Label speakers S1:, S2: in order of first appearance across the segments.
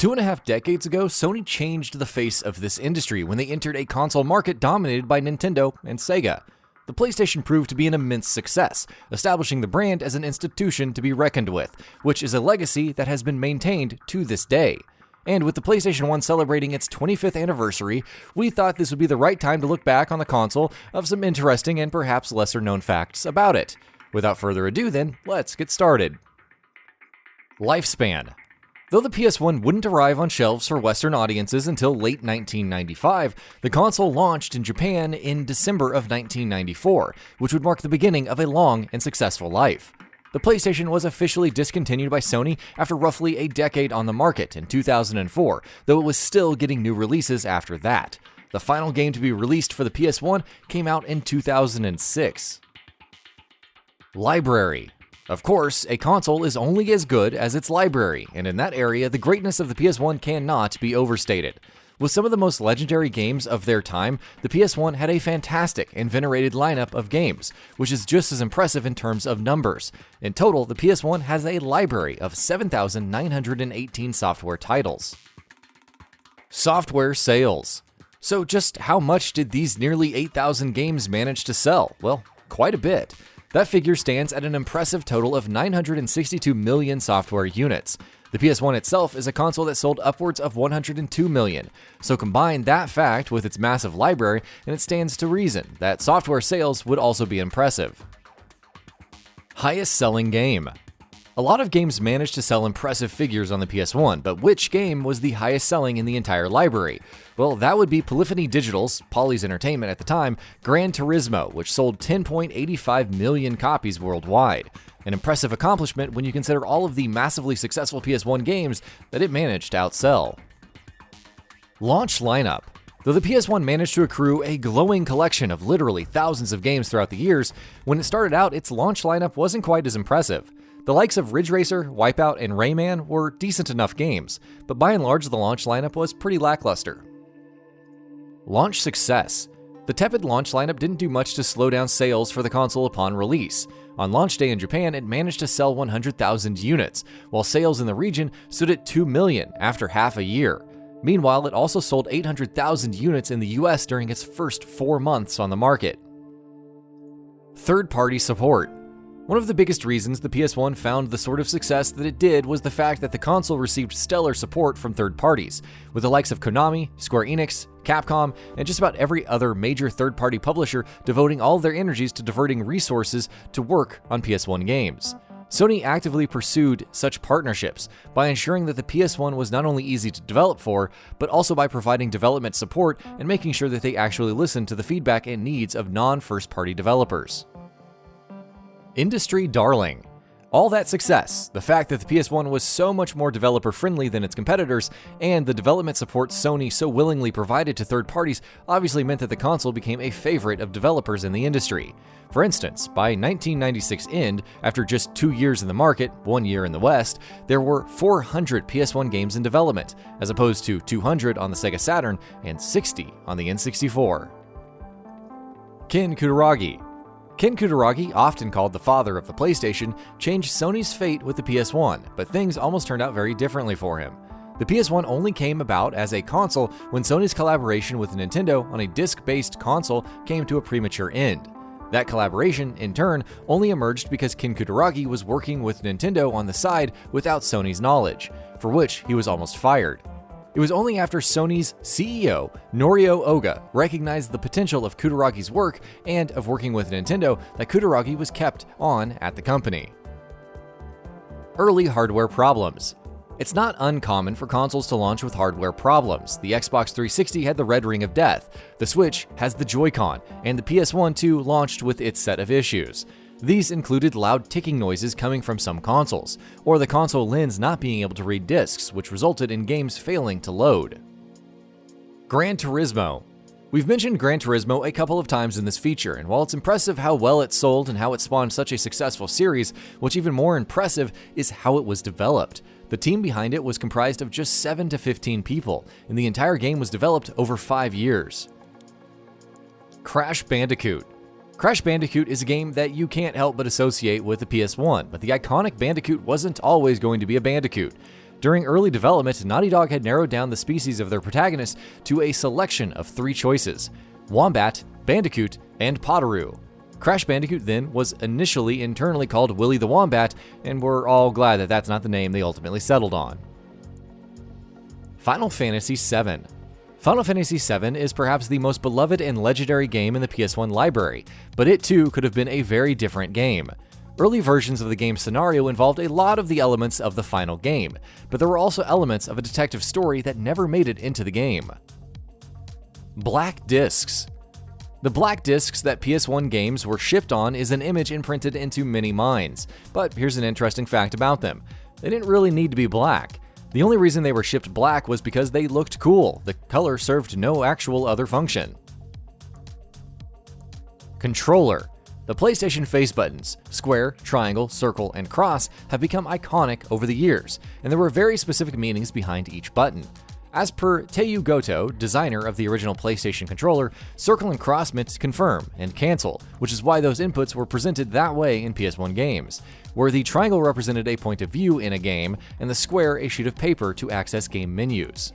S1: 2.5 decades ago, Sony changed the face of this industry when they entered a console market dominated by Nintendo and Sega. The PlayStation proved to be an immense success, establishing the brand as an institution to be reckoned with, which is a legacy that has been maintained to this day. And with the PlayStation 1 celebrating its 25th anniversary, we thought this would be the right time to look back on the console of some interesting and perhaps lesser known facts about it. Without further ado then, let's get started. Lifespan. Though the PS1 wouldn't arrive on shelves for Western audiences until late 1995, the console launched in Japan in December of 1994, which would mark the beginning of a long and successful life. The PlayStation was officially discontinued by Sony after roughly a decade on the market in 2004, though it was still getting new releases after that. The final game to be released for the PS1 came out in 2006. Library. Of course, a console is only as good as its library, and in that area, the greatness of the PS1 cannot be overstated. With some of the most legendary games of their time, the PS1 had a fantastic and venerated lineup of games, which is just as impressive in terms of numbers. In total, the PS1 has a library of 7,918 software titles. Software sales. So just how much did these nearly 8,000 games manage to sell? Well, quite a bit. That figure stands at an impressive total of 962 million software units. The PS1 itself is a console that sold upwards of 102 million, so combine that fact with its massive library, and it stands to reason that software sales would also be impressive. Highest selling game. A lot of games managed to sell impressive figures on the PS1, but which game was the highest selling in the entire library? Well, that would be Polyphony Digital's, Poly's Entertainment at the time, Gran Turismo, which sold 10.85 million copies worldwide. An impressive accomplishment when you consider all of the massively successful PS1 games that it managed to outsell. Launch lineup. Though the PS1 managed to accrue a glowing collection of literally thousands of games throughout the years, when it started out, its launch lineup wasn't quite as impressive. The likes of Ridge Racer, Wipeout, and Rayman were decent enough games, but by and large the launch lineup was pretty lackluster. Launch success. The tepid launch lineup didn't do much to slow down sales for the console upon release. On launch day in Japan, it managed to sell 100,000 units, while sales in the region stood at 2 million after half a year. Meanwhile, it also sold 800,000 units in the US during its first 4 months on the market. Third-party support. One of the biggest reasons the PS1 found the sort of success that it did was the fact that the console received stellar support from third parties, with the likes of Konami, Square Enix, Capcom, and just about every other major third-party publisher devoting all of their energies to diverting resources to work on PS1 games. Sony actively pursued such partnerships by ensuring that the PS1 was not only easy to develop for, but also by providing development support and making sure that they actually listened to the feedback and needs of non-first-party developers. Industry darling. All that success, the fact that the PS1 was so much more developer-friendly than its competitors, and the development support Sony so willingly provided to third parties obviously meant that the console became a favorite of developers in the industry. For instance, by 1996 end, after just 2 years in the market, 1 year in the West, there were 400 PS1 games in development, as opposed to 200 on the Sega Saturn and 60 on the N64. Ken Kutaragi. Ken Kutaragi, often called the father of the PlayStation, changed Sony's fate with the PS1, but things almost turned out very differently for him. The PS1 only came about as a console when Sony's collaboration with Nintendo on a disc-based console came to a premature end. That collaboration, in turn, only emerged because Ken Kutaragi was working with Nintendo on the side without Sony's knowledge, for which he was almost fired. It was only after Sony's CEO, Norio Oga, recognized the potential of Kutaragi's work and of working with Nintendo that Kutaragi was kept on at the company. Early hardware problems. It's not uncommon for consoles to launch with hardware problems. The Xbox 360 had the red ring of death, the Switch has the Joy-Con, and the PS1 too launched with its set of issues. These included loud ticking noises coming from some consoles, or the console lens not being able to read discs, which resulted in games failing to load. Gran Turismo. We've mentioned Gran Turismo a couple of times in this feature, and while it's impressive how well it sold and how it spawned such a successful series, what's even more impressive is how it was developed. The team behind it was comprised of just 7 to 15 people, and the entire game was developed over 5 years. Crash Bandicoot. Crash Bandicoot is a game that you can't help but associate with the PS1, but the iconic Bandicoot wasn't always going to be a Bandicoot. During early development, Naughty Dog had narrowed down the species of their protagonists to a selection of 3 choices: Wombat, Bandicoot, and Potteroo. Crash Bandicoot then was initially internally called Willy the Wombat, and we're all glad that that's not the name they ultimately settled on. Final Fantasy VII. Final Fantasy VII is perhaps the most beloved and legendary game in the PS1 library, but it too could have been a very different game. Early versions of the game's scenario involved a lot of the elements of the final game, but there were also elements of a detective story that never made it into the game. Black discs. The black discs that PS1 games were shipped on is an image imprinted into many minds, but here's an interesting fact about them. They didn't really need to be black. The only reason they were shipped black was because they looked cool. The color served no actual other function. Controller. The PlayStation face buttons, square, triangle, circle, and cross, have become iconic over the years, and there were very specific meanings behind each button. As per Teiyu Goto, designer of the original PlayStation controller, circle and cross meant confirm and cancel, which is why those inputs were presented that way in PS1 games, where the triangle represented a point of view in a game, and the square a sheet of paper to access game menus.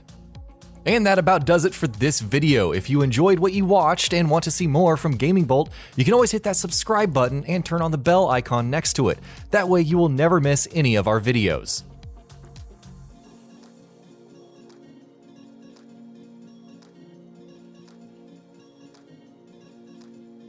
S1: And that about does it for this video. If you enjoyed what you watched and want to see more from GamingBolt, you can always hit that subscribe button and turn on the bell icon next to it. That way you will never miss any of our videos.